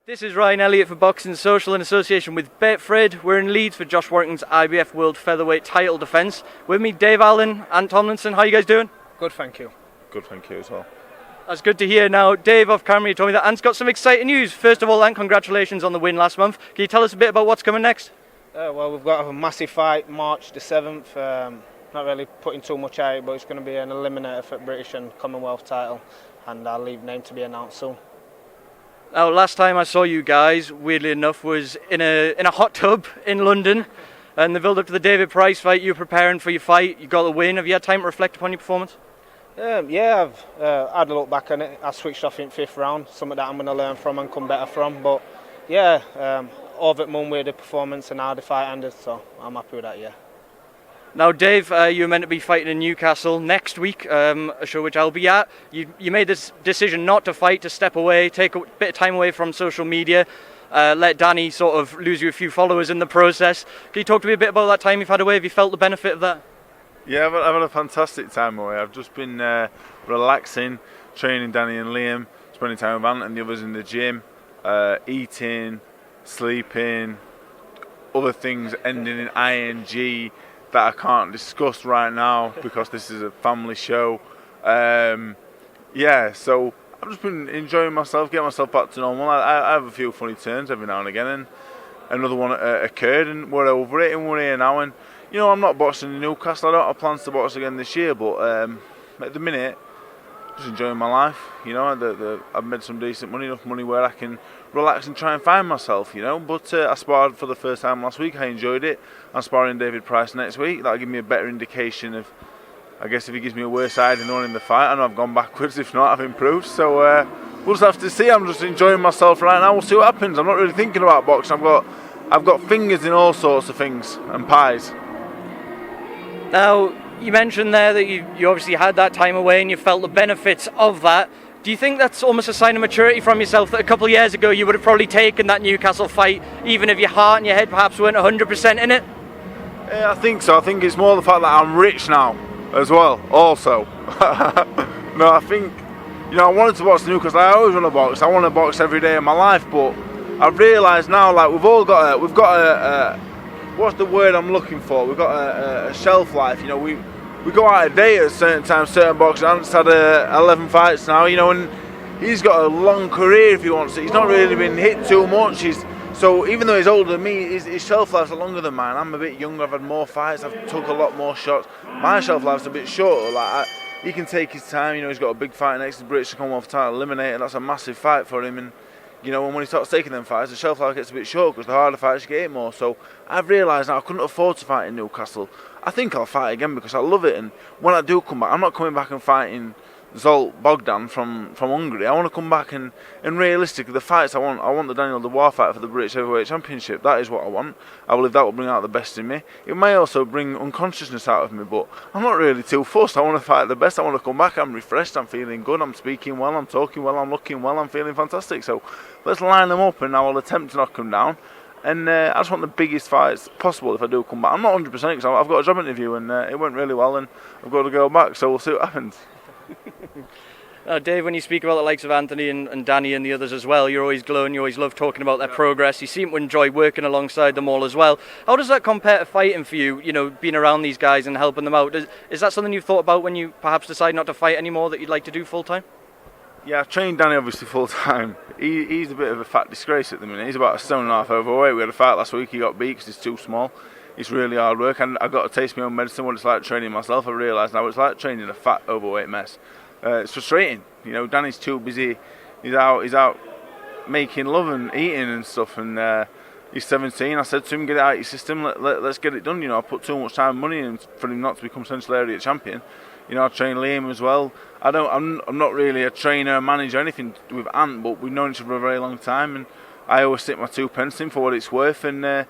This is Ryan Elliott for Boxing Social in association with Betfred. We're in Leeds for Josh Warrington's IBF World Featherweight title defence. With me, Dave Allen and Tomlinson. How are you guys doing? Good, thank you. Good, thank you as well. That's good to hear. Now, Dave, off camera, you told me that Ant's got some exciting news. First of all, Ant, congratulations on the win last month. Can you tell us a bit about what's coming next? Well, we've got a massive fight March the 7th. Not really putting too much out, but it's going to be an eliminator for British and Commonwealth title, and I'll leave name to be announced soon. Now, last time I saw you guys, weirdly enough, was in a hot tub in London, and the build-up to the David Price fight. You were preparing for your fight. You got the win. Have you had time to reflect upon your performance? Yeah, I've had a look back on it. I switched off in 5th round, something that I'm going to learn from and come better from. But yeah, over at Moon with the performance and how the fight ended, so I'm happy with that. Yeah. Now, Dave, you were meant to be fighting in Newcastle next week, a show which I'll be at. You made this decision not to fight, to step away, take a bit of time away from social media, let Danny sort of lose you a few followers in the process. Can you talk to me a bit about that time you've had away? Have you felt the benefit of that? Yeah, I've had a fantastic time away. I've just been relaxing, training Danny and Liam, spending time with Ant and the others in the gym, eating, sleeping, other things ending in ing that I can't discuss right now because this is a family show. Yeah, so I've just been enjoying myself, getting myself back to normal. I have a few funny turns every now and again, and another one occurred, and we're over it, and we're here now. And you know, I'm not boxing in Newcastle. I don't have plans to box again this year, but at the minute, just enjoying my life. You know, I've made some decent money, enough money where I can relax and try and find myself. You know, but I sparred for the first time last week. I enjoyed it. I'm sparring David Price next week. That'll give me a better indication of, I guess, if he gives me a worse side and knowing in the fight. I know I've gone backwards. If not, I've improved. So we'll just have to see. I'm just enjoying myself right now. We'll see what happens. I'm not really thinking about boxing. I've got fingers in all sorts of things and pies. Now, you mentioned there that you obviously had that time away and you felt the benefits of that. Do you think that's almost a sign of maturity from yourself, that a couple of years ago you would have probably taken that Newcastle fight, even if your heart and your head perhaps weren't 100% in it? Yeah, I think so. I think it's more the fact that I'm rich now as well, also. No, I think, you know, I wanted to box Newcastle. I always want to box. I want to box every day of my life, but I've realised now, like, we've got a what's the word I'm looking for? We've got a shelf life. You know, we go out of date at certain times. Certain boxers. Ant's had 11 fights now. You know, and he's got a long career if he wants it. He's not really been hit too much. So even though he's older than me, his shelf life's longer than mine. I'm a bit younger. I've had more fights. I've took a lot more shots. My shelf life's a bit shorter. Like he can take his time. You know, he's got a big fight next to the British Commonwealth title eliminator. That's a massive fight for him. And you know, when he starts taking them fights, the shelf life gets a bit short because the harder fights you get hit more. So I've realised now I couldn't afford to fight in Newcastle. I think I'll fight again because I love it. And when I do come back, I'm not coming back and fighting Zolt Bogdan from Hungary. I want to come back and realistically, the fights I want the Daniel Dubois fight for the British Heavyweight Championship. That is what I want. I believe that will bring out the best in me. It may also bring unconsciousness out of me, but I'm not really too fussed. I want to fight the best. I want to come back. I'm refreshed. I'm feeling good. I'm speaking well. I'm talking well. I'm looking well. I'm feeling fantastic. So let's line them up, and I will attempt to knock them down. And I just want the biggest fights possible if I do come back. I'm not 100% because I've got a job interview and it went really well, and I've got to go back. So we'll see what happens. Dave, when you speak about the likes of Anthony and Danny and the others as well, you're always glowing, you always love talking about their progress. You seem to enjoy working alongside them all as well. How does that compare to fighting for you, you know, being around these guys and helping them out? Is that something you've thought about when you perhaps decide not to fight anymore, that you'd like to do full-time? Yeah, I've trained Danny obviously full-time. He's a bit of a fat disgrace at the minute. He's about 1.5 stone overweight. We had a fight last week, he got beat because he's too small. It's really hard work, and I got to taste my own medicine, what it's like training myself. I realise now it's like training a fat, overweight mess. It's frustrating, you know. Danny's too busy. He's out making love and eating and stuff. And he's 17. I said to him, "Get it out of your system. Let's get it done." You know, I put too much time and money in for him not to become Central Area champion. You know, I train Liam as well. I'm not really a trainer, manager, anything with Ant, but we've known each other for a very long time, and I always stick my 2 pence in for what it's worth. And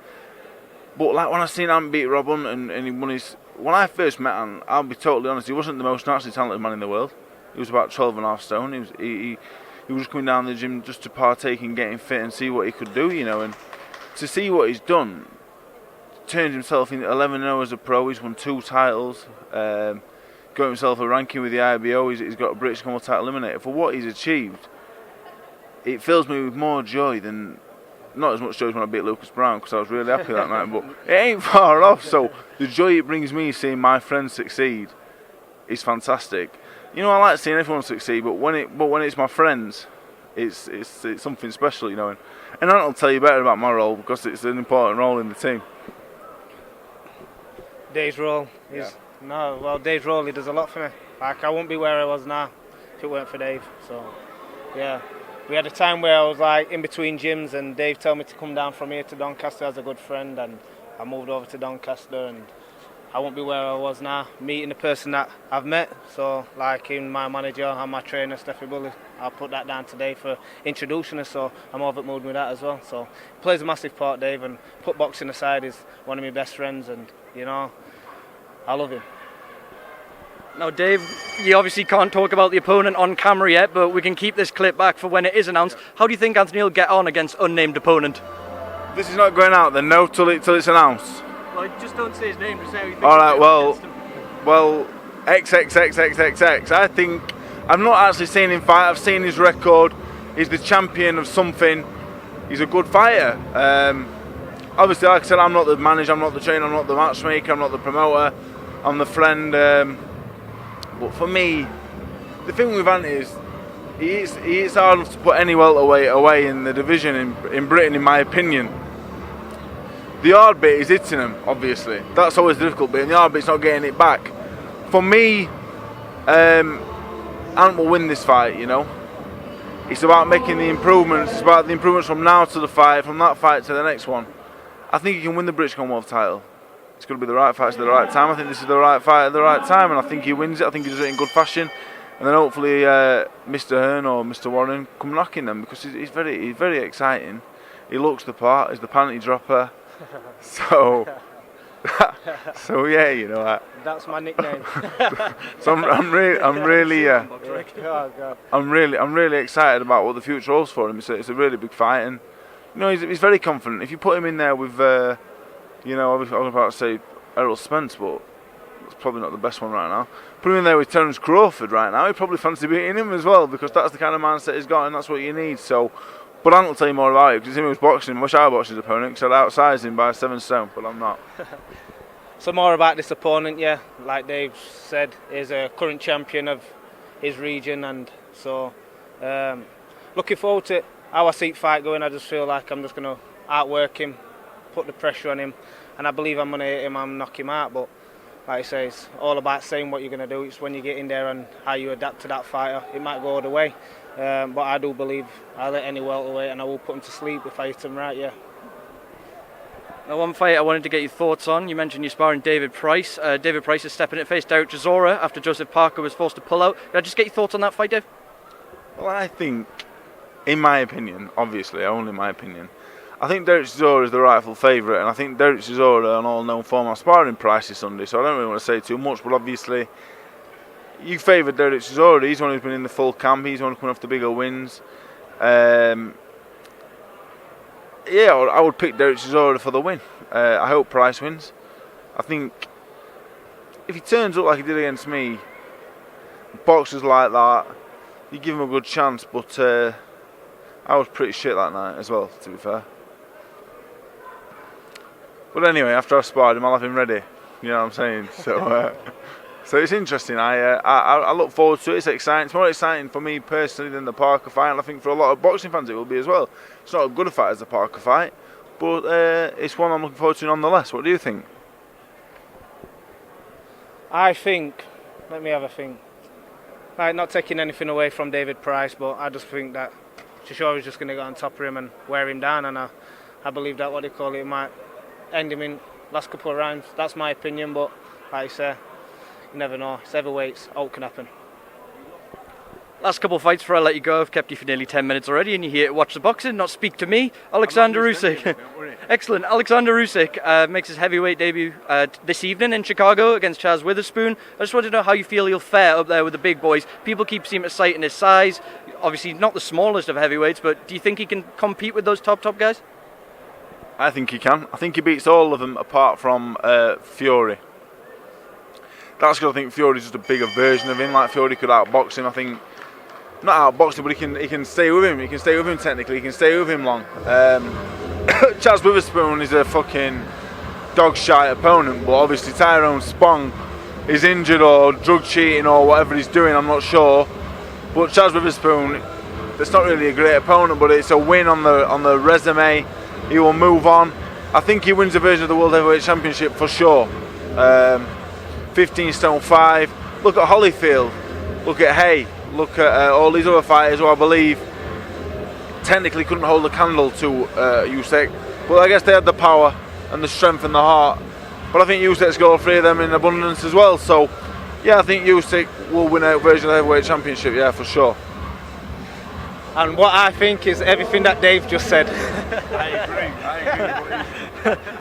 but like when I seen Ant beat Rob Hunt and he won his. When I first met Ant, I'll be totally honest, he wasn't the most naturally talented man in the world. He was about 12.5 stone. He was just coming down the gym just to partake in getting fit and see what he could do, you know. And to see what he's done, turned himself into 11-0 as a pro. He's won 2 titles, got himself a ranking with the IBO. He's got a British Commonwealth title eliminator. For what he's achieved, it fills me with more joy than, not as much joy as when I beat Lucas Brown, because I was really happy that night, but it ain't far off. So the joy it brings me seeing my friends succeed is fantastic. You know, I like seeing everyone succeed, but when it's my friends, it's something special, you know. And I'll tell you better about my role, because it's an important role in the team. Dave's role is Dave's role, he does a lot for me. Like, I wouldn't be where I was now if it weren't for Dave. So yeah, we had a time where I was like in between gyms, and Dave told me to come down from here to Doncaster as a good friend, and I moved over to Doncaster, and I won't be where I was now, meeting the person that I've met. So, like, in my manager and my trainer, Steffi Bully, I'll put that down today for introducing us, so I'm over the mood with that as well. So, it plays a massive part, Dave, and put boxing aside, is one of my best friends, and, you know, I love him. Now, Dave, you obviously can't talk about the opponent on camera yet, but we can keep this clip back for when it is announced. How do you think Anthony will get on against unnamed opponent? This is not going out then, no, till it's announced. Well, just don't say his name, just say how you think. Alright, well, XXXXXX. I think, I've not actually seen him fight, I've seen his record. He's the champion of something. He's a good fighter. Obviously, like I said, I'm not the manager, I'm not the trainer, I'm not the matchmaker, I'm not the promoter, I'm the friend. But for me, the thing with Ant is, he is hard enough to put any welterweight away in the division in Britain, in my opinion. The hard bit is hitting him, obviously. That's always the difficult bit, and the hard bit's not getting it back. For me, Ant will win this fight, you know. It's about making the improvements. It's about the improvements from now to the fight, from that fight to the next one. I think he can win the British Commonwealth title. It's going to be the right fight at the right time. I think this is the right fight at the right time, and I think he wins it. I think he does it in good fashion. And then hopefully Mr. Hearn or Mr. Warren come knocking them, because he's very exciting. He looks the part. He's the panty dropper. So yeah, you know. That's my nickname. So I'm really excited about what the future holds for him. It's a really big fight, and you know, he's very confident. If you put him in there with, you know, I was about to say Errol Spence, but it's probably not the best one right now. Put him in there with Terence Crawford right now, he'd probably fancy beating him as well, because that's the kind of mindset he's got, and that's what you need. So. But Ant will tell you more about it, because him who's boxing, I wish I boxed his opponent, because I'd outsize him by 7 stone, but I'm not. So more about this opponent, yeah, like Dave said, he's a current champion of his region, and so looking forward to how I see the fight going. I just feel like I'm just going to outwork him, put the pressure on him, and I believe I'm going to hit him and knock him out. But like I say, it's all about saying what you're going to do. It's when you get in there and how you adapt to that fighter. It might go all the way. But I do believe I'll let any welterweight, and I will put him to sleep if I hit him right, yeah. Now, one fight I wanted to get your thoughts on. You mentioned you're sparring David Price. David Price is stepping at face Derek Chisora after Joseph Parker was forced to pull out. Can I just get your thoughts on that fight, Dave? Well, I think, in my opinion, obviously, only my opinion, I think Derek Chisora is the rightful favourite, and I think Derek Chisora, an all-known form, I'm sparring Price this Sunday, so I don't really want to say too much, but obviously, you favour Derek Chisora. He's one who's been in the full camp. He's one who's coming off the bigger wins. Yeah, I would pick Derek Chisora for the win. I hope Price wins. I think if he turns up like he did against me, boxers like that, you give him a good chance. But I was pretty shit that night as well, to be fair. But anyway, after I've sparred him, I'll have him ready. You know what I'm saying? So. So it's interesting. I look forward to it. It's exciting. It's more exciting for me personally than the Parker fight, and I think for a lot of boxing fans it will be as well. It's not as good a fight as the Parker fight, but it's one I'm looking forward to nonetheless. What do you think? I think, let me have a think. Like, not taking anything away from David Price, but I just think that Chisora is just going to get on top of him and wear him down, and I believe that what they call it might end him in last couple of rounds. That's my opinion, but like I say, you never know. It's heavyweights. All can happen. Last couple of fights before I let you go. I've kept you for nearly 10 minutes already, and you're here to watch the boxing, not speak to me. Alexander Usyk. Excellent. Alexander Usyk makes his heavyweight debut this evening in Chicago against Chaz Witherspoon. I just want to know how you feel he'll fare up there with the big boys. People keep seeming to cite in his size. Obviously, not the smallest of heavyweights, but do you think he can compete with those top guys? I think he can. I think he beats all of them apart from Fury. That's because I think Fury's just a bigger version of him. Like, Fury could outbox him. I think not outbox him, but he can stay with him. He can stay with him technically. He can stay with him long. Chaz Witherspoon is a fucking dog shite opponent, but obviously Tyrone Spong is injured or drug cheating or whatever he's doing. I'm not sure. But Chaz Witherspoon, it's not really a great opponent, but it's a win on the resume. He will move on. I think he wins a version of the World Heavyweight Championship for sure. 15 stone 5. Look at Holyfield. Look at Hay. Look at all these other fighters who I believe technically couldn't hold a candle to Usyk, but I guess they had the power and the strength and the heart. But I think Usyk's got all 3 of them in abundance as well. So yeah, I think Usyk will win a version of the Heavyweight Championship. Yeah, for sure. And what I think is everything that Dave just said. I agree.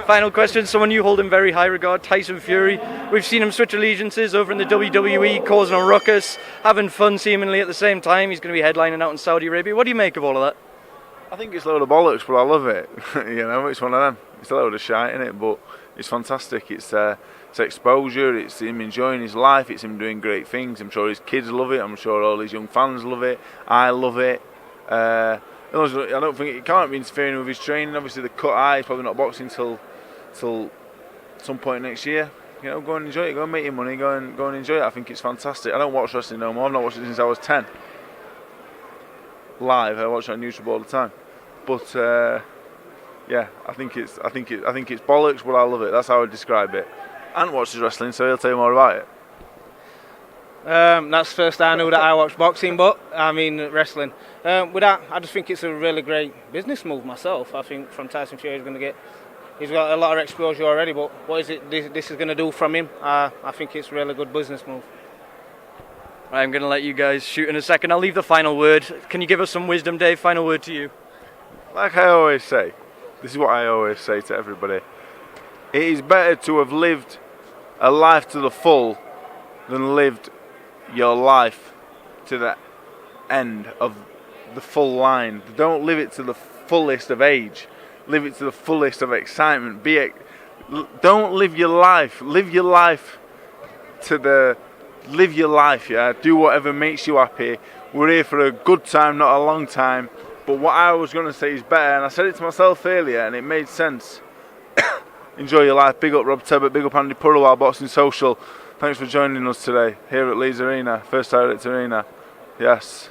Final question, someone you hold in very high regard, Tyson Fury. We've seen him switch allegiances over in the WWE, causing a ruckus, having fun seemingly at the same time. He's going to be headlining out in Saudi Arabia. What do you make of all of that? I think it's a load of bollocks, but I love it. You know, it's one of them. It's a load of shite, innit? But it's fantastic. It's exposure. It's him enjoying his life. It's him doing great things. I'm sure his kids love it. I'm sure all his young fans love it. I love it. I don't think it can't be interfering with his training. Obviously, the cut eye is probably not boxing till some point next year. You know, go and enjoy it. Go and make your money. Go and enjoy it. I think it's fantastic. I don't watch wrestling no more. I've not watched it since I was 10. Live, I watch it on YouTube all the time. But yeah, I think it's bollocks, but I love it. That's how I would describe it. I haven't watched his wrestling, so he'll tell you more about it. That's the first I knew that I watched boxing, but I mean wrestling. With that, I just think it's a really great business move myself. I think from Tyson Fury he's got a lot of exposure already, but what is it this is going to do from him? I think it's a really good business move. I'm going to let you guys shoot in a second. I'll leave the final word. Can you give us some wisdom, Dave? Final word to you. Like I always say, this is what I always say to everybody. It is better to have lived a life to the full than lived your life to the end of the full line. Don't live it to the fullest of age. Live it to the fullest of excitement. Don't live your life. Live your life live your life, yeah. Do whatever makes you happy. We're here for a good time, not a long time. But what I was going to say is better, and I said it to myself earlier, and it made sense. Enjoy your life. Big up Rob Tebbett, big up Andy Purrell, Boxing Social. Thanks for joining us today here at Leeds Arena, First Direct Arena. Yes.